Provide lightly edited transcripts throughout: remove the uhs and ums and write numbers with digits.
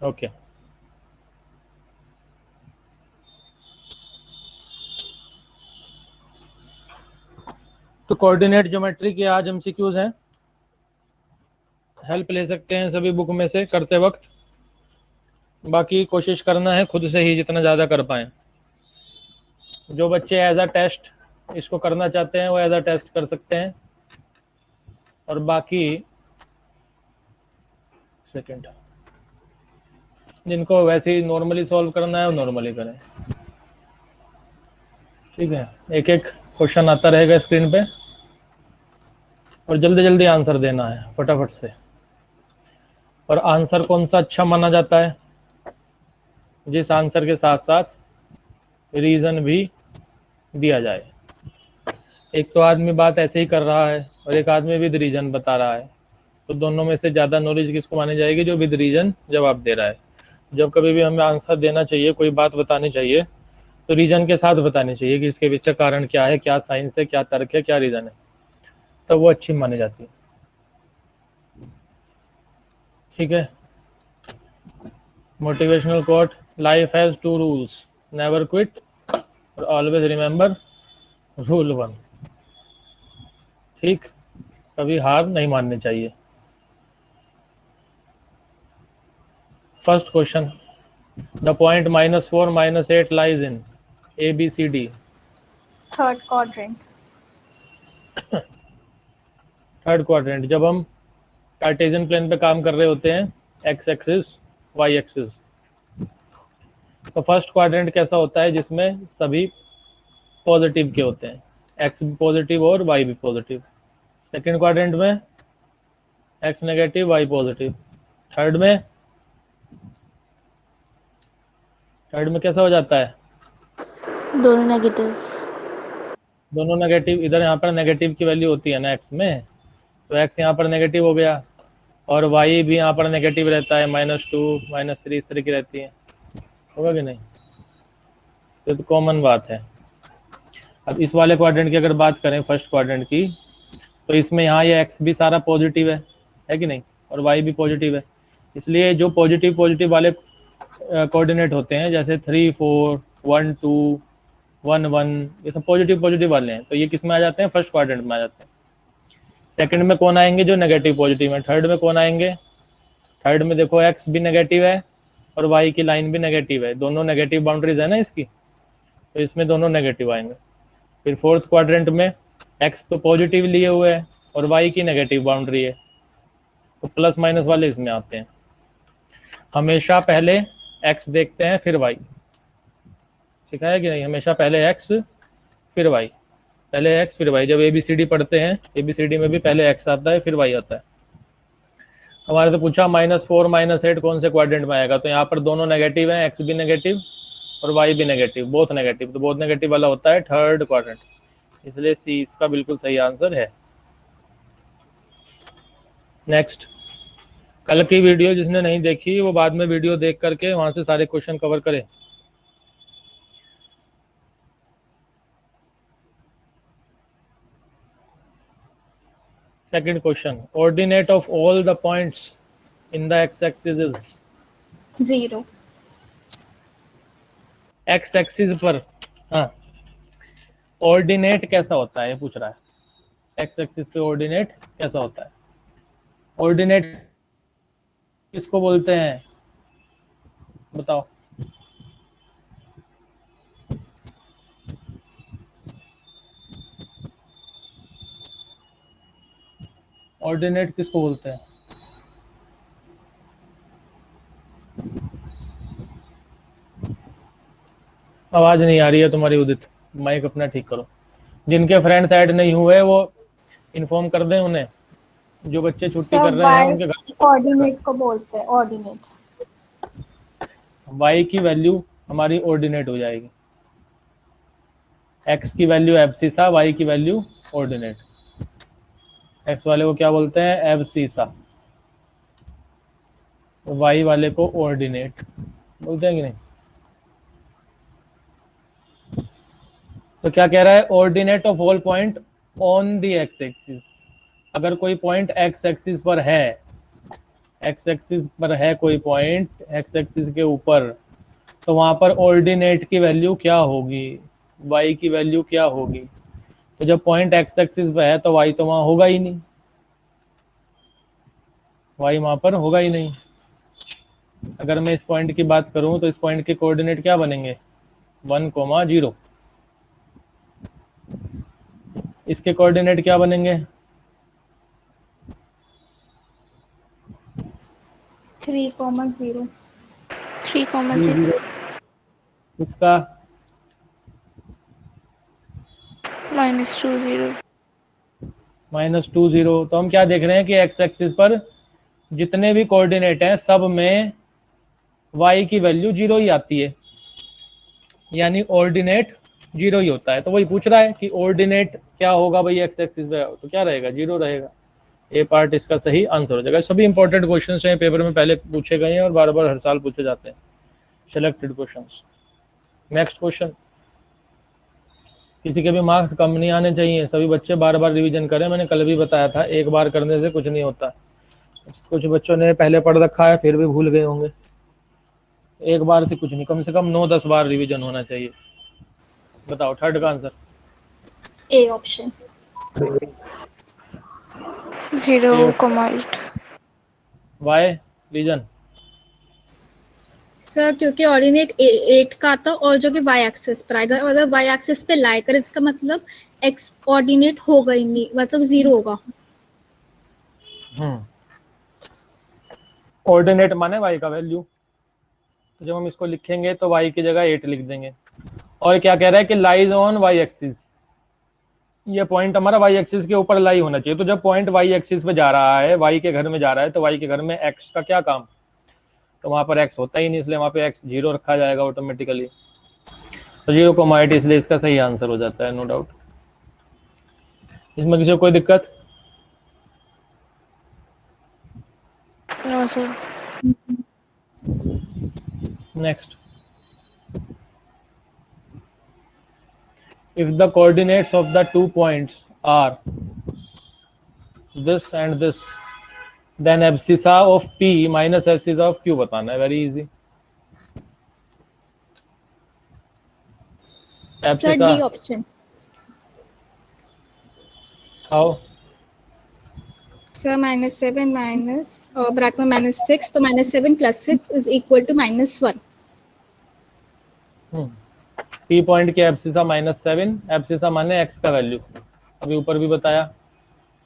Okay तो coordinate geometry के आज एमसीक्यूज हैं, हेल्प ले सकते हैं सभी बुक में से करते वक्त। बाकी कोशिश करना है खुद से ही जितना ज़्यादा कर पाएँ। जो बच्चे एज अ टेस्ट इसको करना चाहते हैं वो एज अ टेस्ट कर सकते हैं, और बाकी सेकंड जिनको वैसे ही नॉर्मली सॉल्व करना है वो नॉर्मली करें। ठीक है, एक एक क्वेश्चन आता रहेगा स्क्रीन पे और जल्दी जल्दी आंसर देना है फटाफट से। और आंसर कौन सा अच्छा माना जाता है? जिस आंसर के साथ साथ रीज़न भी दिया जाए। एक तो आदमी बात ऐसे ही कर रहा है और एक आदमी विद रीजन बता रहा है, तो दोनों में से ज़्यादा नॉलेज किसको मानी जाएगी? जो विद रीजन जवाब दे रहा है। जब कभी भी हमें आंसर देना चाहिए, कोई बात बतानी चाहिए, तो रीजन के साथ बतानी चाहिए कि इसके पीछे कारण क्या है, क्या साइंस है, क्या तर्क है, क्या रीजन है, तो वो अच्छी मानी जाती है। ठीक है, motivational quote, life has two rules, never quit और ऑलवेज रिमेंबर रूल 1। ठीक, कभी हार नहीं माननी चाहिए। First question, the point -4 -8 lies in A B C D. Third quadrant. Third quadrant, जब हम कार्टेशियन प्लेन पे काम कर रहे होते हैं, एक्स एक्सिस वाई एक्सिस, तो फर्स्ट क्वाड्रेंट कैसा होता है? जिसमें सभी पॉजिटिव के होते हैं, एक्स भी पॉजिटिव और वाई भी पॉजिटिव। सेकंड क्वाड्रेंट में x negative y positive. Third में कैसा हो जाता है? दोनों नेगेटिव। दोनों नेगेटिव। इधर यहाँ पर नेगेटिव की वैल्यू होती है ना एक्स में, तो एक्स यहाँ पर नेगेटिव हो गया, और वाई भी यहाँ पर नेगेटिव रहता है, -2 -3 इस तरह की रहती है। होगा कि नहीं? तो कॉमन बात है। अब इस वाले क्वाड्रेंट की अगर बात करें, फर्स्ट क्वाड्रेंट की, तो इसमें यहाँ ये एक्स भी सारा पॉजिटिव है कि नहीं, और वाई भी पॉजिटिव है। इसलिए जो पॉजिटिव पॉजिटिव वाले कोऑर्डिनेट होते हैं, जैसे 3 4 1 2 1 1, ये सब पॉजिटिव पॉजिटिव वाले हैं, तो ये किस में आ जाते हैं? फर्स्ट क्वाड्रेंट में आ जाते हैं। सेकंड में कौन आएंगे? जो नेगेटिव पॉजिटिव है। थर्ड में कौन आएंगे? थर्ड में देखो एक्स भी नेगेटिव है और वाई की लाइन भी नेगेटिव है, दोनों नेगेटिव बाउंड्रीज है ना इसकी, तो इसमें दोनों नेगेटिव आएंगे। फिर फोर्थ क्वाड्रेंट में एक्स तो पॉजिटिव लिए हुए है और वाई की नेगेटिव बाउंड्री है, तो प्लस माइनस वाले इसमें आते हैं। हमेशा पहले एक्स देखते हैं फिर वाई, सिखाया कि नहीं? हमेशा पहले एक्स फिर वाई, पहले एक्स फिर वाई। जब ABCD पढ़ते हैं, ABCD में भी पहले एक्स आता है फिर वाई आता है। हमारे से पूछा -4 -8 कौन से क्वाड्रेंट में आएगा, तो यहाँ पर दोनों नेगेटिव हैं, एक्स भी नेगेटिव और वाई भी नेगेटिव, बोथ नेगेटिव, तो बोथ नेगेटिव वाला होता है थर्ड क्वाड्रेंट, इसलिए सी इसका बिल्कुल सही आंसर है। नेक्स्ट, कल की वीडियो जिसने नहीं देखी वो बाद में वीडियो देख करके वहां से सारे क्वेश्चन कवर करे। Second question, ordinate of all the points in the x axis is 0। X axis पर। हाँ, ऑर्डिनेट कैसा होता है ये पूछ रहा है, एक्स एक्सिस पे ऑर्डिनेट कैसा होता है? ऑर्डिनेट किसको बोलते हैं बताओ? ऑर्डिनेट किसको बोलते हैं? आवाज नहीं आ रही है तुम्हारी उदित, माइक अपना ठीक करो। जिनके फ्रेंड्स ऐड नहीं हुए वो इन्फॉर्म कर दें उन्हें, जो बच्चे छुट्टी कर सब रहे हैं वाई उनके घर। कोऑर्डिनेट को बोलते हैं, ऑर्डिनेट। वाई की वैल्यू हमारी ऑर्डिनेट हो जाएगी, एक्स की वैल्यू एब्सिसा, वाई की वैल्यू ऑर्डिनेट। एक्स वाले को क्या बोलते हैं? एब्सिसा। वाई वाले को ऑर्डिनेट बोलते हैं कि नहीं? तो क्या कह रहा है? Ordinate of all point on the x axis. अगर कोई पॉइंट एक्स एक्सिस पर है, एक्स एक्सिस पर है कोई पॉइंट एक्स एक्सिस के ऊपर, तो वहां पर ऑर्डिनेट की वैल्यू क्या होगी, वाई की वैल्यू क्या होगी। तो जब पॉइंट एक्स एक्सिस पे है तो वाई तो वहां होगा ही नहीं, वाई वहां पर होगा ही नहीं। अगर मैं इस पॉइंट की बात करूं तो इस पॉइंट के कोऑर्डिनेट क्या बनेंगे, 1,0। इसके कोऑर्डिनेट क्या बनेंगे, 3,0 3,0 इसका -2,0 -2,0। तो हम क्या देख रहे हैं कि एक्स एक्सिस पर जितने भी कोऑर्डिनेट हैं सब में y की वैल्यू 0 ही आती है, यानी ऑर्डिनेट 0 ही होता है। तो वही पूछ रहा है कि ऑर्डिनेट क्या होगा भाई एक्स एक्सिस पे, तो क्या रहेगा, 0 रहेगा। ए पार्ट इसका सही आंसर हो जाएगा। सभी इंपॉर्टेंट क्वेश्चन हैं, पेपर में पहले पूछे गए हैं और बार बार हर साल पूछे जाते हैं, सिलेक्टेड क्वेश्चन। नेक्स्ट क्वेश्चन, किसी के भी मार्क्स कम नहीं आने चाहिए, सभी बच्चे बार बार रिवीजन करें। मैंने कल भी बताया था, एक बार करने से कुछ नहीं होता। कुछ बच्चों ने पहले पढ़ रखा है फिर भी भूल गए होंगे, एक बार से कुछ नहीं, कम से कम 9-10 बार रिवीजन होना चाहिए। बताओ थर्ड का answer. A option. 0,8 y region, sir क्योंकि ऑर्डिनेट 8 का आता और जो कि y एक्सिस पर आएगा, अगर y एक्सिस पे लाई करे इसका मतलब x ऑर्डिनेट होगा ही नहीं, मतलब 0 होगा। ऑर्डिनेट माने y का वैल्यू, तो जब हम इसको लिखेंगे तो y की जगह 8 लिख देंगे। और क्या कह रहा है कि लाइज ऑन y एक्सिस, ये पॉइंट हमारा y एक्सिस के ऊपर लाई होना चाहिए। तो जब पॉइंट y एक्सिस पे जा रहा है, y के घर में जा रहा है, तो y के घर में x का क्या काम, तो वहां पर x होता ही नहीं, इसलिए वहां पे x 0 रखा जाएगा ऑटोमेटिकली। तो 0,8 इसलिए इसका सही आंसर हो जाता है, नो डाउट। इसमें किसी को कोई दिक्कत? No sir. Next, if the coordinates of the 2 points are this and this, then abscissa of p minus abscissa of q बताना है, very easy। Sir abscissa D ऑप्शन। how, सर -7 माइनस और bracket में -6, तो -7 + 6 is equal to -1। p point के abscissa -7, abscissa माने x का value, अभी ऊपर भी बताया,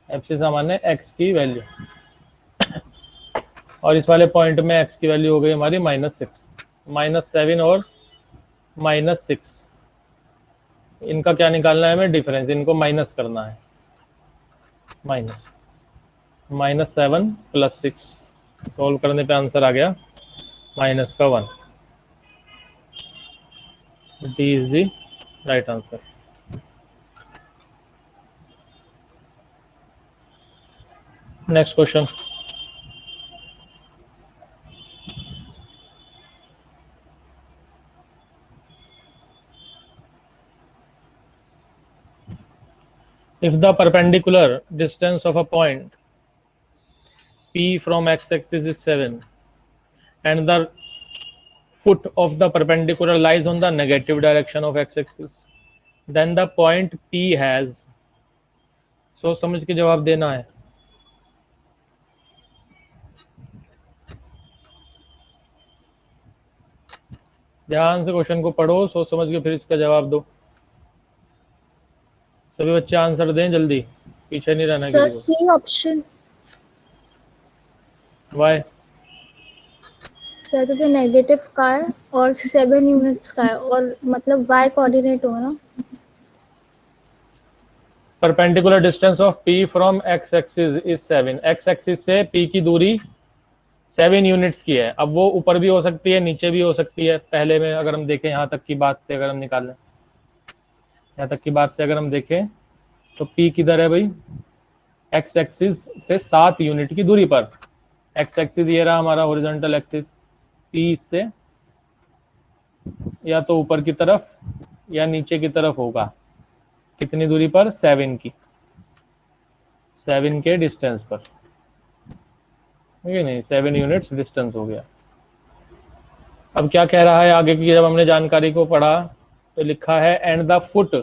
एब्सिसा माने x की वैल्यू, और इस वाले पॉइंट में x की वैल्यू हो गई हमारी -6। -7 और -6, इनका क्या निकालना है हमें, डिफरेंस, इनको माइनस करना है। -7 + 6 सोल्व करने पे आंसर आ गया -1। D is the right answer. Next question, if the perpendicular distance of a point p from x-axis is 7 and the foot of the perpendicular lies on the negative direction of x-axis, then the point p has, सोच समझ के जवाब देना है। ध्यान से question को पढ़ो, सोच समझ के फिर इसका जवाब दो। सभी बच्चे आंसर दें जल्दी, पीछे नहीं रहना सर किसी C ऑप्शन। को। वाई, सर क्योंकि नेगेटिव का है और 7 यूनिट्स का है और मतलब y कोऑर्डिनेट होगा ना। Perpendicular distance of p from x axis is 7, x axis से p की दूरी 7 यूनिट्स की है। अब वो ऊपर भी हो सकती है नीचे भी हो सकती है। पहले में अगर हम देखें, यहाँ तक की बात से अगर हम निकालें, यहाँ तक की बात से अगर हम देखें तो p किधर है भाई, x एक्सिस से 7 यूनिट की दूरी पर। x एक्सिस ये रहा हमारा हॉरिजॉन्टल एक्सिस, p से या तो ऊपर की तरफ या नीचे की तरफ होगा। कितनी दूरी पर, 7 की, 7 के डिस्टेंस पर। ये नहीं, 7 यूनिट्स डिस्टेंस हो गया। अब क्या कह रहा है आगे की, जब हमने जानकारी को पढ़ा तो लिखा है एंड द फुट,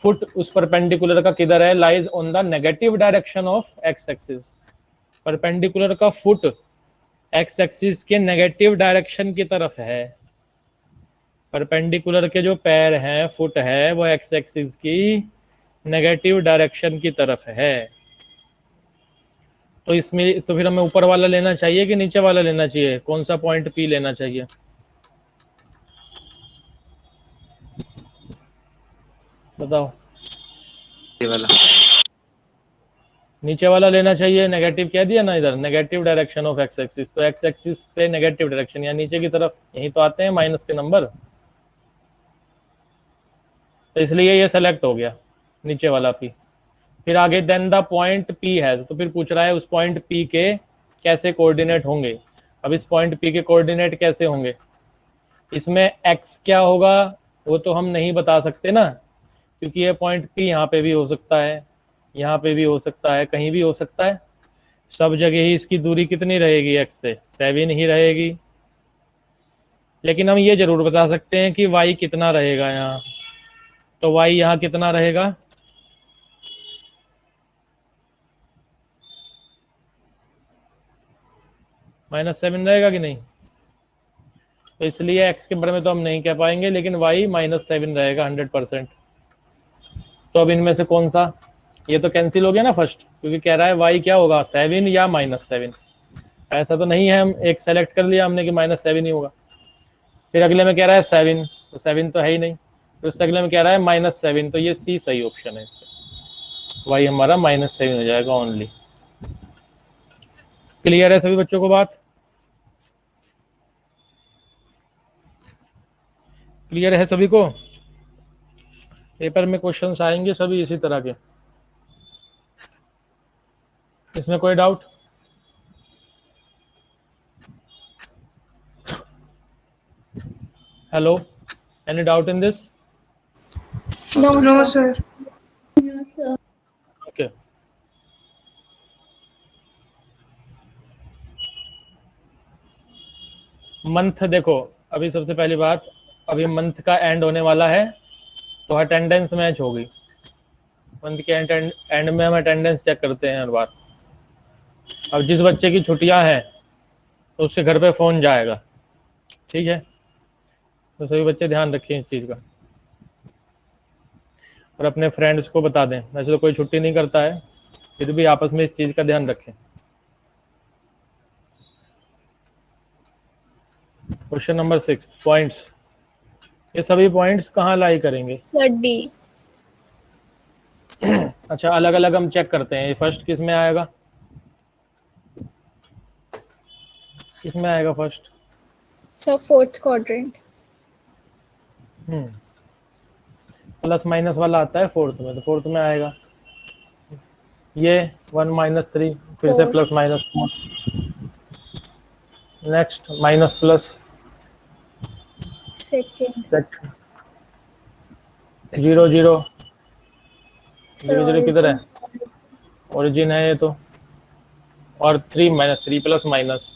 फुट उस परपेंडिकुलर का किधर है, lies on the negative direction of x axis. Perpendicular का फुट एक्स एक्सिस के नेगेटिव डायरेक्शन की तरफ है। परपेंडिकुलर के जो पैर हैं, फुट है, वो एक्स एक्सिस की नेगेटिव डायरेक्शन की तरफ है। तो इसमें तो फिर हमें ऊपर वाला लेना चाहिए कि नीचे वाला लेना चाहिए, कौन सा पॉइंट पी लेना चाहिए, बताओ। ये वाला। नीचे वाला लेना चाहिए, नेगेटिव कह दिया ना इधर, negative direction of x axis, तो एक्स एक्सिस से नेगेटिव डायरेक्शन या नीचे की तरफ, यही तो आते हैं माइनस के नंबर, तो इसलिए ये सेलेक्ट हो गया नीचे वाला पी। फिर आगे देन द पॉइंट पी है, तो फिर पूछ रहा है उस पॉइंट पी के कैसे कोऑर्डिनेट होंगे। अब इस पॉइंट पी के कोऑर्डिनेट कैसे होंगे, इसमें एक्स क्या होगा वो तो हम नहीं बता सकते ना, क्योंकि ये पॉइंट पी यहाँ पे भी हो सकता है, यहाँ पे भी हो सकता है, कहीं भी हो सकता है। सब जगह ही इसकी दूरी कितनी रहेगी एक्स से, 7 ही रहेगी। लेकिन हम ये जरूर बता सकते हैं कि y कितना रहेगा यहाँ, तो y यहाँ कितना रहेगा, -7 रहेगा कि नहीं। तो इसलिए x के बारे में तो हम नहीं कह पाएंगे, लेकिन y -7 रहेगा 100%। तो अब इनमें से कौन सा, ये तो कैंसिल हो गया ना फर्स्ट, क्योंकि कह रहा है y क्या होगा, 7 या -7। ऐसा तो नहीं है, हम एक सेलेक्ट कर लिया हमने कि -7 ही होगा। फिर अगले में कह रहा है 7, तो 7 तो है ही नहीं। फिर उससे अगले में कह रहा है -7, तो ये सी सही ऑप्शन है इसका, y हमारा -7 हो जाएगा ओनली। क्लियर है सभी बच्चों को बात, क्लियर है सभी को। पेपर में क्वेश्चंस आएंगे सभी इसी तरह के, इसमें कोई doubt. Hello, any doubt in this? No, sir. Okay, month देखो, अभी सबसे पहली बात, अभी मंथ का एंड होने वाला है, तो अटेंडेंस मैच होगी। मंथ के एंड में हम अटेंडेंस चेक करते हैं हर बार। अब जिस बच्चे की छुट्टियां हैं तो उसके घर पे फ़ोन जाएगा, ठीक है, तो सभी बच्चे ध्यान रखें इस चीज़ का, और अपने फ्रेंड्स को बता दें। वैसे तो कोई छुट्टी नहीं करता है, फिर भी आपस में इस चीज़ का ध्यान रखें। Question number 6, points. ये सभी पॉइंट्स कहाँ लाई करेंगे? Sir D. अच्छा, अलग अलग हम चेक करते हैं। फर्स्ट किस में आएगा, किस में आएगा first? Sir fourth quadrant. Plus minus वाला आता है फोर्थ में, तो फोर्थ में आएगा ये 1 - 3, फिर से plus minus 4, next minus plus second. 0 0 sir 0 0 किधर है, ओरिजिन है ये तो, और 3 - 3 प्लस माइनस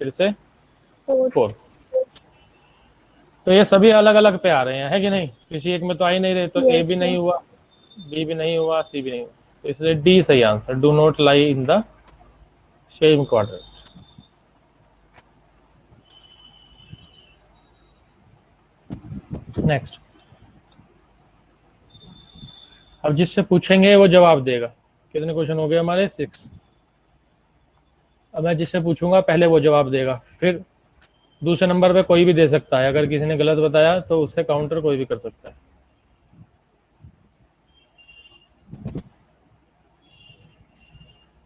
फिर से 4। तो ये सभी अलग अलग पे आ रहे हैं, है कि नहीं, किसी एक में तो आ ही नहीं रहे। तो ए भी नहीं हुआ, बी भी नहीं हुआ, सी भी नहीं हुआ, तो इसलिए डी सही answer, do not lie in the same quadrant. Next, अब जिससे पूछेंगे वो जवाब देगा। कितने क्वेश्चन हो गए हमारे? 6। अब मैं जिससे पूछूंगा पहले वो जवाब देगा, फिर दूसरे नंबर पे कोई भी दे सकता है। अगर किसी ने गलत बताया तो उससे काउंटर कोई भी कर सकता है।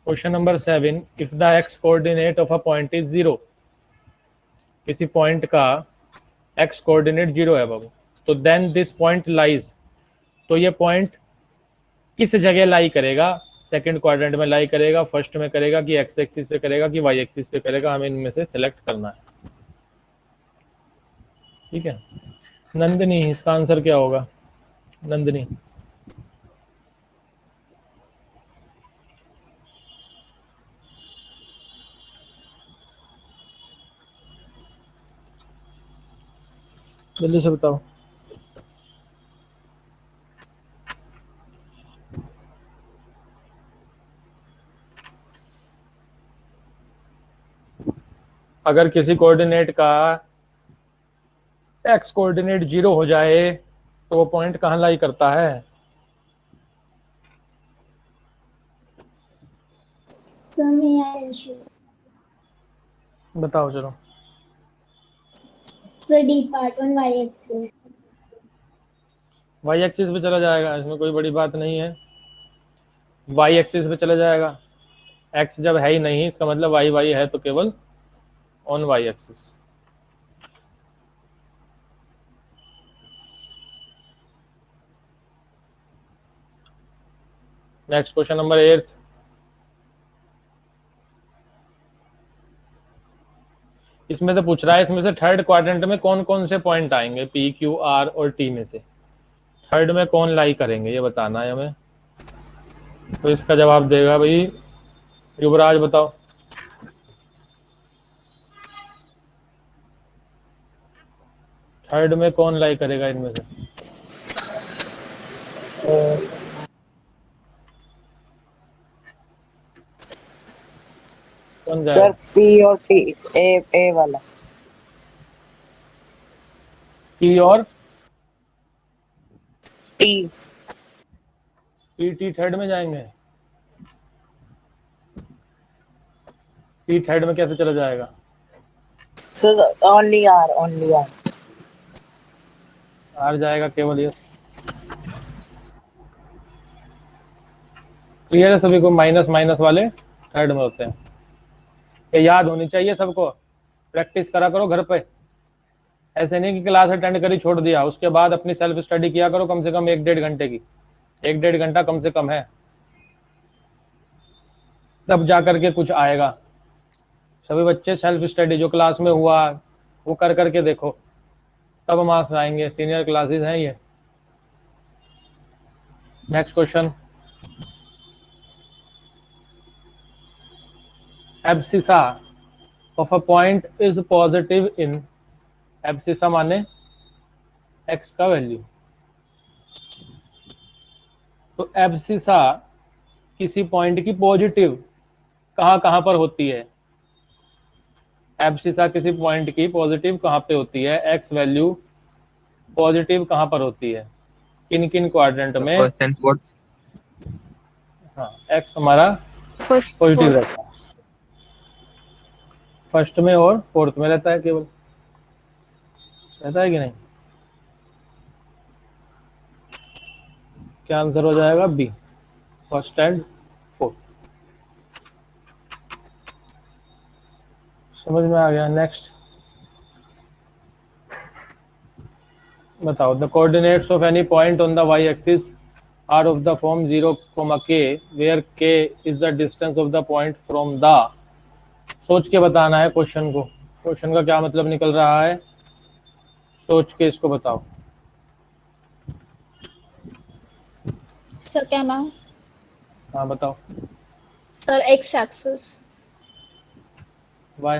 Question number 7, if the x coordinate of a point is 0, किसी पॉइंट का एक्स कोऑर्डिनेट 0 है बाबू, तो देन दिस पॉइंट लाइज, तो ये पॉइंट किस जगह लाई करेगा? सेकंड क्वाड्रेंट में लाई करेगा, फर्स्ट में करेगा, कि एक्स एक्सिस पे करेगा, कि वाई एक्सिस पे करेगा, हमें इनमें से सिलेक्ट करना है। ठीक है, नंदिनी, इसका आंसर क्या होगा? नंदिनी, जल्दी से बताओ। अगर किसी कोऑर्डिनेट का एक्स कोऑर्डिनेट 0 हो जाए तो वो पॉइंट कहाँ लाई करता है? बताओ चलो। D part on y axis. Y axis पे चला जाएगा, इसमें कोई बड़ी बात नहीं है। वाई एक्सिस पे चला जाएगा। एक्स जब है ही नहीं, इसका मतलब वाई वाई है तो केवल on y axis. Next question number 8। इसमें से पूछ रहा है, इसमें से थर्ड क्वाड्रेंट में कौन कौन से पॉइंट आएंगे पी क्यू आर और टी में से थर्ड में कौन लाई करेंगे, ये बताना है हमें। तो इसका जवाब देगा भाई युवराज, बताओ। थर्ड में कौन लाई करेगा इनमें से? कौन सर जाएगा? पी और टी, ए वाला। पी और टी। पी टी थर्ड में जाएंगे? पी थर्ड में कैसे चला जाएगा? Sir only R, only R. R जाएगा केवल, यस। क्लियर है सभी को? माइनस माइनस वाले थर्ड में होते हैं। ये याद होनी चाहिए सबको, प्रैक्टिस करा करो घर पे। ऐसे नहीं कि क्लास अटेंड करी छोड़ दिया, उसके बाद अपनी सेल्फ स्टडी किया करो कम से कम 1-1.5 घंटे की। 1-1.5 घंटा कम से कम है, तब जा करके कुछ आएगा। सभी बच्चे सेल्फ स्टडी जो क्लास में हुआ वो कर करके देखो, तब मार्क्स आएंगे। सीनियर क्लासेस हैं ये। Next question. Abscissa of a point is positive in, abscissa माने एक्स का वैल्यू। तो एब्सिसा किसी पॉइंट की पॉजिटिव कहाँ कहाँ पर होती है? एब्सिसा किसी पॉइंट की पॉजिटिव कहाँ पे होती है? एक्स वैल्यू पॉजिटिव कहाँ पर होती है, किन किन क्वाड्रेंट में? First and fourth. हाँ, एक्स हमारा पॉजिटिव रहता है, फर्स्ट में और फोर्थ में रहता है केवल, रहता है कि नहीं? क्या आंसर हो जाएगा? B, first and fourth. समझ में आ गया? नेक्स्ट बताओ। The coordinates of any point on the y axis are of the form 0, k where k is the distance of the point from the. सोच के बताना है क्वेश्चन को, क्वेश्चन का क्या मतलब निकल रहा है, सोच के इसको बताओ। सर क्या नाम? हाँ बताओ। Sir x axis. Y?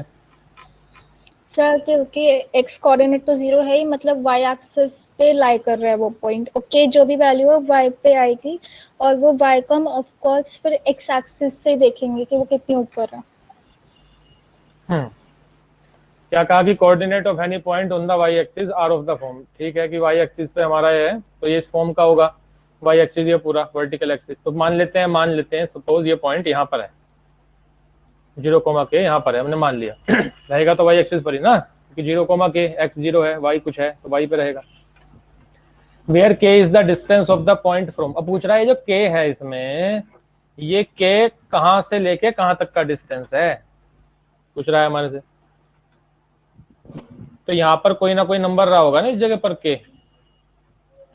Sir क्योंकि एक्स कोऑर्डिनेट तो 0 है ही, मतलब वाई एक्सिस पे लाई कर रहा है वो पॉइंट। ओके, जो भी वैल्यू है वाई पे आएगी, और वो वाई का हम ऑफ कोर्स फिर एक्स एक्सिस से देखेंगे कि वो कितनी ऊपर है। क्या कहा कि coordinate of any point on the y axis are of the form. ठीक है कि वाई एक्सिस पे हमारा ये है तो ये इस फॉर्म का होगा, वाई एक्सिस ये पूरा वर्टिकल एक्सिस। तो मान लेते हैं सपोज ये पॉइंट यहाँ पर है, 0, k यहाँ पर है, हमने मान लिया। रहेगा तो वाई एक्सिस पर ही ना, क्योंकि 0, k x 0 है, y कुछ है तो y पे रहेगा। Where k is the distance of the point from. अब पूछ रहा है जो k है इसमें, ये k कहाँ से लेके कहाँ तक का डिस्टेंस है, पूछ रहा है हमारे से। तो यहाँ पर कोई ना कोई नंबर रहा होगा ना इस जगह पर k,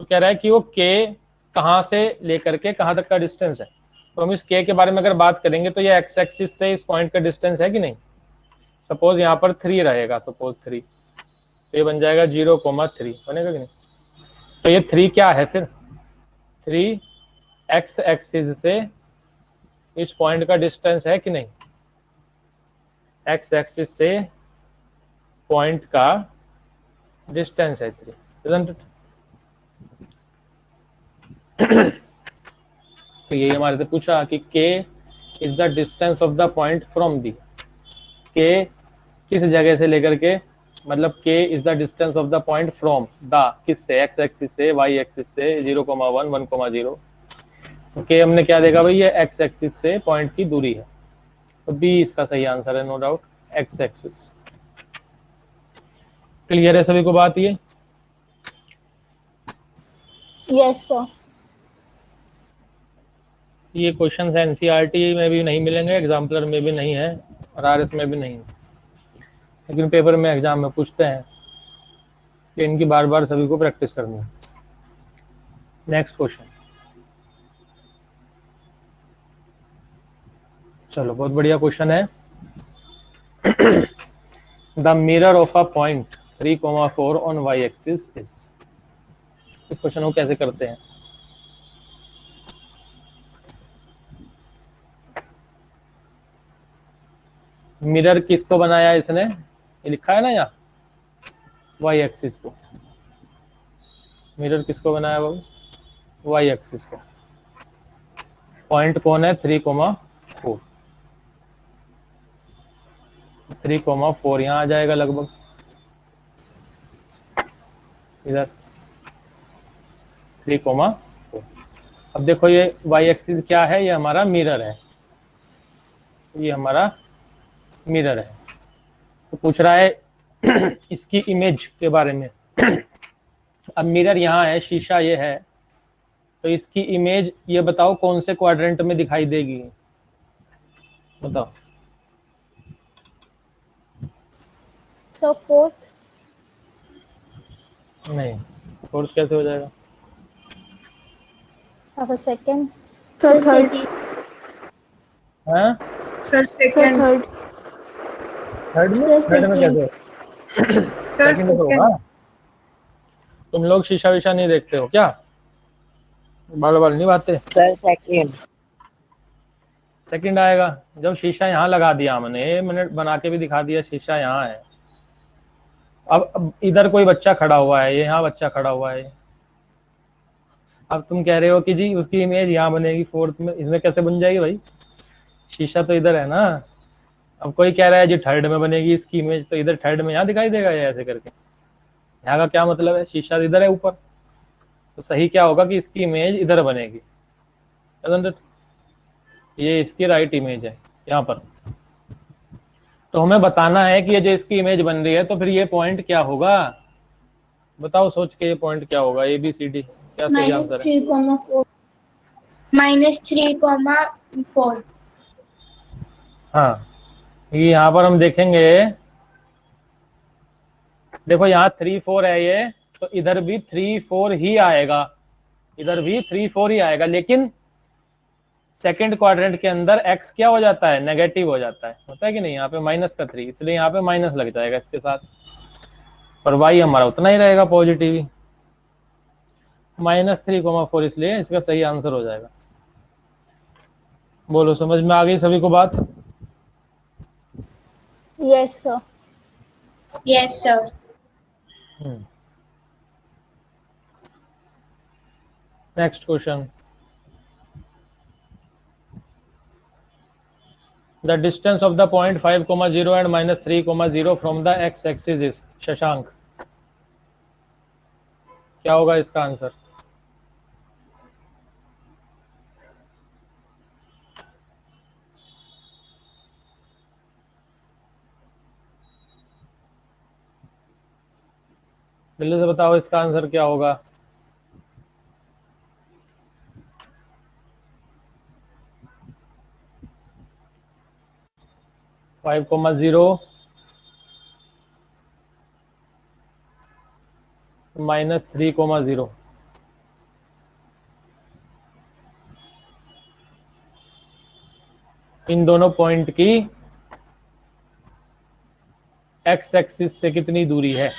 तो कह रहा है कि वो k कहाँ से लेकर के कहाँ तक का डिस्टेंस है। तो हम इस k के बारे में अगर बात करेंगे तो ये x एक्सिस से इस पॉइंट का डिस्टेंस है कि नहीं। सपोज यहाँ पर 3 रहेगा, सपोज 3, तो ये बन जाएगा 0, 3 बनेगा कि नहीं। तो ये 3 क्या है फिर? 3 x एक्सिस से इस पॉइंट का डिस्टेंस है कि नहीं, x एक्सिस से पॉइंट का डिस्टेंस है 3, isn't it? तो ये हमारे से पूछा कि k is the distance of the point from the, k किस जगह से लेकर के, मतलब k is the distance of the point from the, किससे, x एक्सिस से, y एक्सिस से, 0,1 1,0। तो k हमने क्या देखा भाई, ये x एक्सिस से पॉइंट की दूरी है, तो b इसका सही आंसर है, no doubt, x axis. Clear है सभी को बात ये? Yes sir. ये क्वेश्चन एनसीईआरटी में भी नहीं मिलेंगे, एग्जाम्पलर में भी नहीं है, और आरएस में भी नहीं है, लेकिन पेपर में एग्जाम में पूछते हैं कि इनकी बार बार सभी को प्रैक्टिस करनी है। नेक्स्ट क्वेश्चन, चलो बहुत बढ़िया क्वेश्चन है। The mirror of a point 3,4 on y axis is, इस क्वेश्चन को कैसे करते हैं? मिरर किसको बनाया इसने, ये लिखा है ना यहाँ, वाई एक्सिस को। मिरर किसको बनाया बाबू, वाई एक्सिस को। पॉइंट कौन है, 3,4, 3,4 यहाँ आ जाएगा लगभग, इधर 3,4। अब देखो ये वाई एक्सिस क्या है, ये हमारा मिरर है, ये हमारा मिरर है। तो पूछ रहा है इसकी इमेज के बारे में। अब मिरर यहाँ है, शीशा ये है, तो इसकी इमेज ये बताओ कौन से क्वाड्रेंट में दिखाई देगी, बताओ। सो फोर्थ। नहीं, फोर्थ कैसे हो जाएगा? अब सेकंड। Sir third. हाँ सर सेकंड। थर्ड। थर्ड में, सर थर्ड में कैसे? सर सेकंड तो होगा। तुम लोग शीशा विशा नहीं देखते हो क्या, बाल बाल नहीं बाते? Sir second. सेकंड आएगा जब शीशा यहाँ लगा दिया मैंने बना के भी दिखा दिया, शीशा यहाँ है। अब इधर कोई बच्चा खड़ा हुआ है, ये यहाँ बच्चा खड़ा हुआ है। अब तुम कह रहे हो कि जी उसकी इमेज यहाँ बनेगी फोर्थ में, इसमें कैसे बन जाएगी भाई, शीशा तो इधर है ना। अब कोई कह रहा है जी थर्ड में बनेगी इसकी इमेज, तो इधर थर्ड में यहाँ दिखाई देगा ये ऐसे करके, यहाँ का क्या मतलब है, शीशा इधर है ऊपर, तो सही क्या होगा कि इसकी इमेज इधर बनेगी, ये इसकी राइट इमेज है यहाँ पर। तो हमें बताना है कि ये जो इसकी इमेज बन रही है, तो फिर ये पॉइंट क्या होगा, बताओ सोच के, ये पॉइंट क्या होगा, ABCD क्या सही आंसर है? -3,4 -3,4। हाँ, ये यहाँ पर हम देखेंगे, देखो यहाँ 3 4 है ये, तो इधर भी 3 4 ही आएगा, इधर भी 3 4 ही आएगा, लेकिन सेकंड क्वाड्रेंट के अंदर x क्या हो जाता है, नेगेटिव हो जाता है, होता है कि नहीं, यहाँ पे -3, इसलिए यहाँ पे माइनस लग जाएगा इसके साथ, और y हमारा उतना ही रहेगा पॉजिटिव ही, -3,4, इसलिए इसका सही आंसर हो जाएगा। बोलो समझ में आ गई सभी को बात? Yes sir. Yes sir. Next question, the distance of the point 5,0 and -3,0 from the x axis is, Shashank क्या होगा इसका आंसर? जल्दी से बताओ इसका आंसर क्या होगा? -5,0 -3,0, इन दोनों पॉइंट की x एक्सिस से कितनी दूरी है?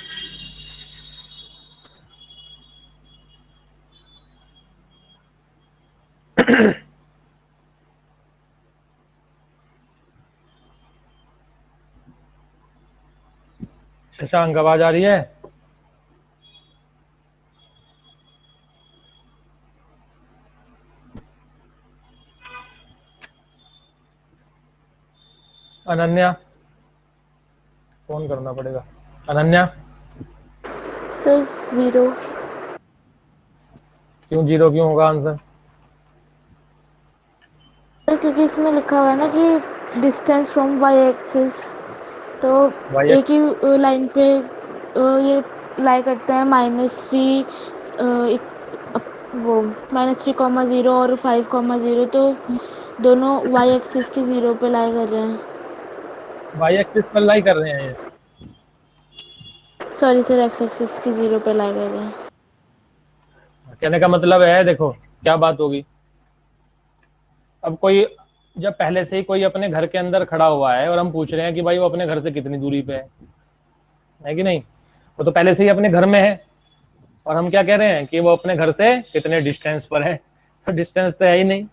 शशांक आवाज आ रही है? अनन्या, फोन करना पड़ेगा। अनन्या, सर 0। क्यों 0 क्यों होगा आंसर? क्योंकि इसमें लिखा हुआ है ना कि डिस्टेंस फ्रॉम वाई एक्सिस, तो वाई एक ही लाइन पे ये लाई करते हैं -3 वो -3,0 और 5,0, तो दोनों वाई एक्सिस के 0 पे लाई कर रहे हैं। वाई एक्सिस पर लाई कर रहे हैं ये। सॉरी सर, एक्स एक्सिस के 0 पे लाई कर रहे हैं। कहने का मतलब है, देखो क्या बात होगी। अब कोई जब पहले से ही कोई अपने घर के अंदर खड़ा हुआ है और हम पूछ रहे हैं कि भाई वो अपने घर से कितनी दूरी पे है कि नहीं? वो तो पहले से ही अपने घर में है और हम क्या कह रहे हैं कि वो अपने घर से कितने डिस्टेंस पर है। तो डिस्टेंस तो है ही नहीं,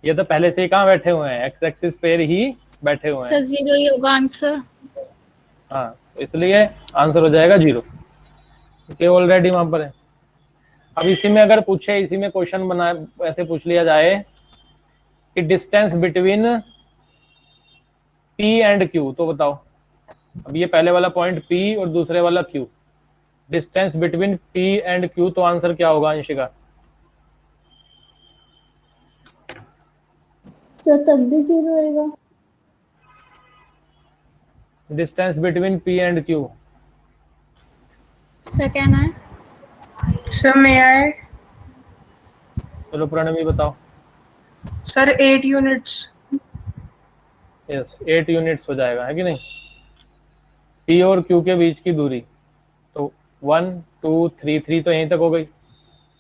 ये तो पहले से ही कहाँ बैठे हुए हैं, एक्स एक्सिस पे ही बैठे हुए सर हैं। 0 ही होगा आंसर। हाँ, तो इसलिए आंसर हो जाएगा 0, क्योंकि ऑलरेडी वहां पर है। अब इसी में अगर पूछे, इसी में क्वेश्चन बना ऐसे पूछ लिया जाए कि distance between P and Q, तो बताओ। अब ये पहले वाला पॉइंट P और दूसरे वाला Q, distance between P and Q, तो आंसर क्या होगा अंशिका? सर तब भी 0 होएगा। Distance between P and Q। Sir कहना है। Sir may I? चलो प्रणवी बताओ। Sir 8 units. यस, 8 यूनिट्स हो जाएगा, है कि नहीं? P और Q के बीच की दूरी, तो 1 2 3, 3 तो यहीं तक हो गई,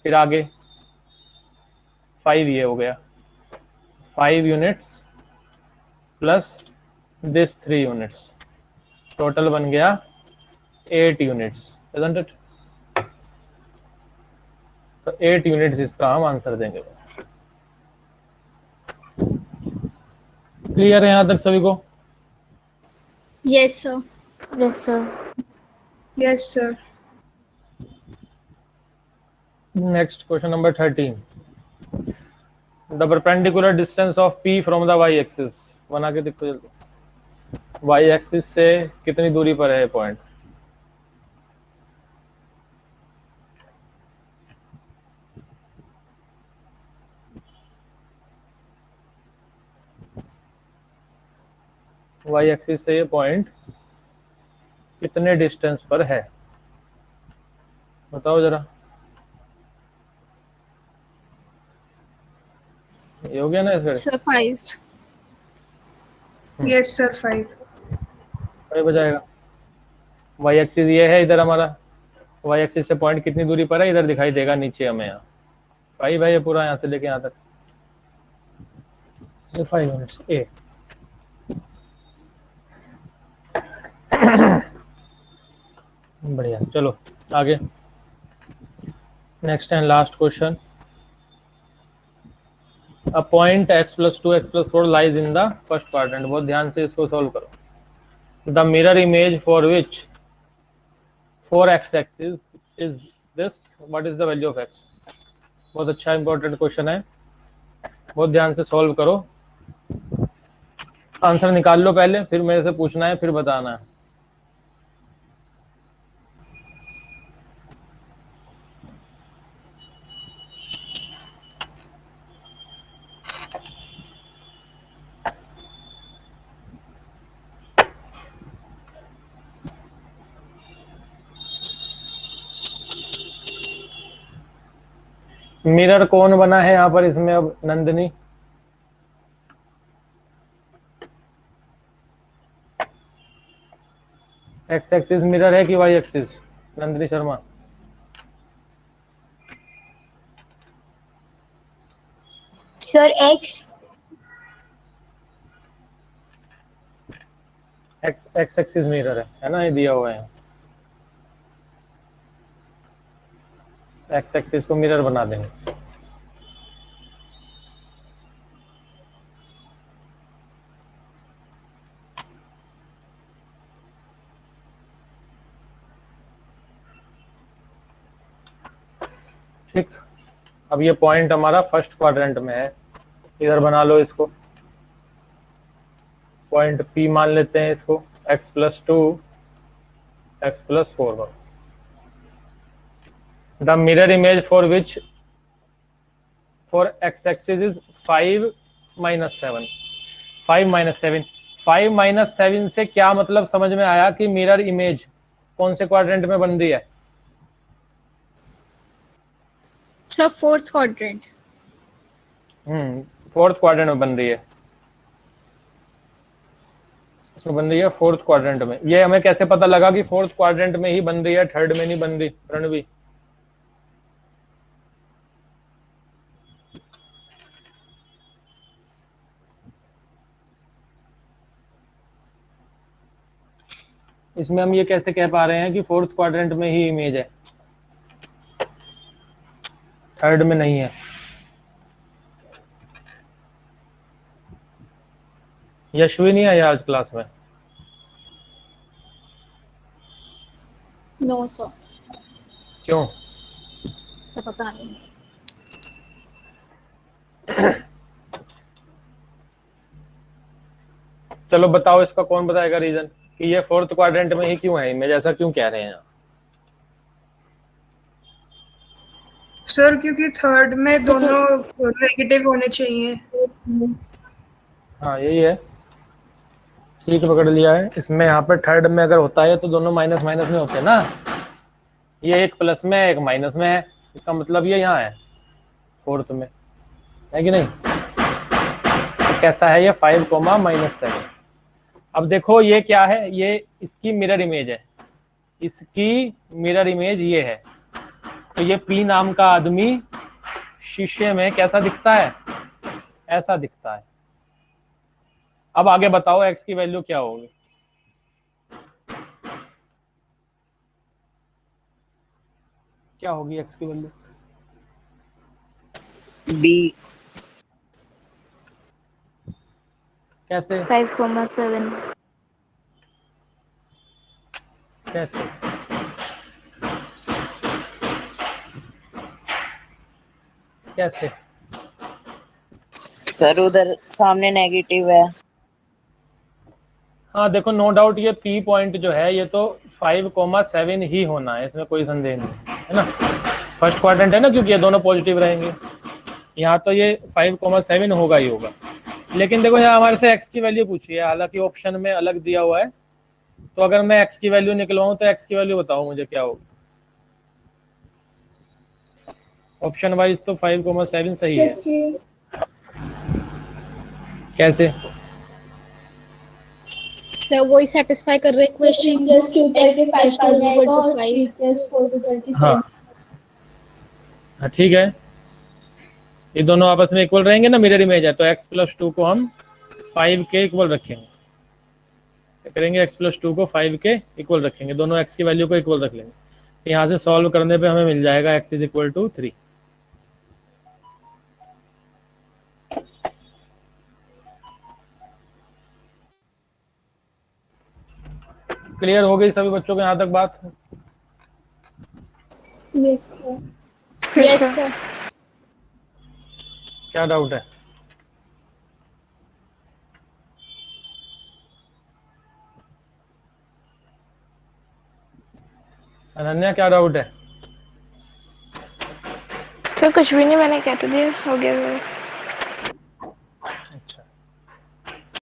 फिर आगे 5 ये हो गया, 5 units plus this 3 units, total बन गया 8 यूनिट्स, इजंट इट? तो 8 यूनिट्स इसका हम आंसर देंगे। क्लियर है यहां तक सभी को? Yes sir. Yes sir. Yes, sir. Next question number 13, the perpendicular distance of P from the y axis. बना के देखो जल्दी, y एक्सिस से कितनी दूरी पर है पॉइंट? y एक्सिस से ये पॉइंट कितने डिस्टेंस पर है, बताओ जरा। ये हो गया ना इसमें? सर 5। Yes, sir. 5. अरे बजाएगा, y एक्सिस ये है इधर हमारा, y एक्सिस से पॉइंट कितनी दूरी पर है इधर दिखाई देगा नीचे हमें, यहाँ भाई ये पूरा यहाँ से लेके यहाँ तक 5 यूनिट्स ए। बढ़िया, चलो आगे। Next and last question, a point x + 2 x + 4 lies in the first quadrant. बहुत ध्यान से इसको सॉल्व करो। The mirror image for which 4x axis is this, what is the value of x? बहुत अच्छा इंपॉर्टेंट क्वेश्चन है, बहुत ध्यान से सॉल्व करो। आंसर निकाल लो पहले, फिर मेरे से पूछना है, फिर बताना है। मिरर कौन बना है यहाँ पर इसमें अब नंदिनी? एक्स एक्सिस मिरर है कि y axis? Nandini Sharma, sir x. X axis mirror है ना, ये दिया हुआ है। एक्स एक्सिस को मिरर बना देंगे। ठीक, अब ये पॉइंट हमारा फर्स्ट क्वाड्रेंट में है, इधर बना लो इसको। पॉइंट P मान लेते हैं इसको, x+2 x+4 the mirror image for which for x axis is 5 - 7 5 - 7 5 - 7 से क्या मतलब समझ में आया कि मिरर इमेज कौन से क्वाड्रेंट में बन रही है? Sir fourth quadrant. Fourth quadrant में बन रही है, इसमें बन रही है फोर्थ क्वाड्रेंट में। ये हमें कैसे पता लगा कि फोर्थ क्वाड्रेंट में ही बन रही है, थर्ड में नहीं बन रही रणवी? इसमें हम ये कैसे कह पा रहे हैं कि फोर्थ क्वाड्रेंट में ही इमेज है, थर्ड में नहीं है? यशवी नहीं आया आज क्लास में? No sir. क्यों? सर पता नहीं। चलो बताओ, इसका कौन बताएगा रीजन कि ये फोर्थ क्वाड्रेंट में ही क्यों है इमेज, ऐसा क्यों कह रहे हैं? सर क्योंकि थर्ड में दोनों नेगेटिव होने चाहिए। हाँ यही है, ठीक पकड़ लिया है। इसमें यहाँ पे थर्ड में अगर होता है तो दोनों माइनस माइनस में होते हैं ना, ये एक प्लस में है एक माइनस में है, इसका मतलब ये यहाँ है फोर्थ में, है कि नहीं? तो कैसा है ये 5, -7। अब देखो ये क्या है, ये इसकी मिरर इमेज है, इसकी मिरर इमेज ये है। तो ये P नाम का आदमी शीशे में कैसा दिखता है? ऐसा दिखता है। अब आगे बताओ x की वैल्यू क्या होगी? क्या होगी x की वैल्यू? B। कैसे? 5,7। कैसे? कैसे? सर उधर सामने नेगेटिव है। हाँ देखो, नो डाउट ये P पॉइंट जो है ये तो 5, 7 ही होना है, इसमें कोई संदेह नहीं है ना। फर्स्ट क्वाड्रेंट है ना, क्योंकि ये दोनों पॉजिटिव रहेंगे, यहाँ तो ये 5, 7 होगा ही होगा। लेकिन देखो यहाँ हमारे से x की वैल्यू पूछी है, हालांकि ऑप्शन में अलग दिया हुआ है। तो अगर मैं x की वैल्यू निकलवाऊं तो x की वैल्यू बताओ मुझे क्या होगी? ऑप्शन वाइज तो 5, 7 सही है। कैसे? सर वही सेटिस्फाई कर रहे क्वेश्चन। हाँ ठीक है, ये दोनों आपस में इक्वल रहेंगे ना, मिरर इमेज है, तो x+2 को हम 5 के इक्वल रखेंगे। क्या करेंगे? x+2 को 5 के इक्वल रखेंगे, दोनों x की वैल्यू को इक्वल रख लेंगे। तो यहाँ से सॉल्व करने पे हमें मिल जाएगा x = 3। क्लियर हो गई सभी बच्चों को यहाँ तक बात? Yes sir. Yes sir. क्या डाउट है? अनन्या क्या डाउट है? सर कुछ भी नहीं, मैंने कह तो दिया, हो गया।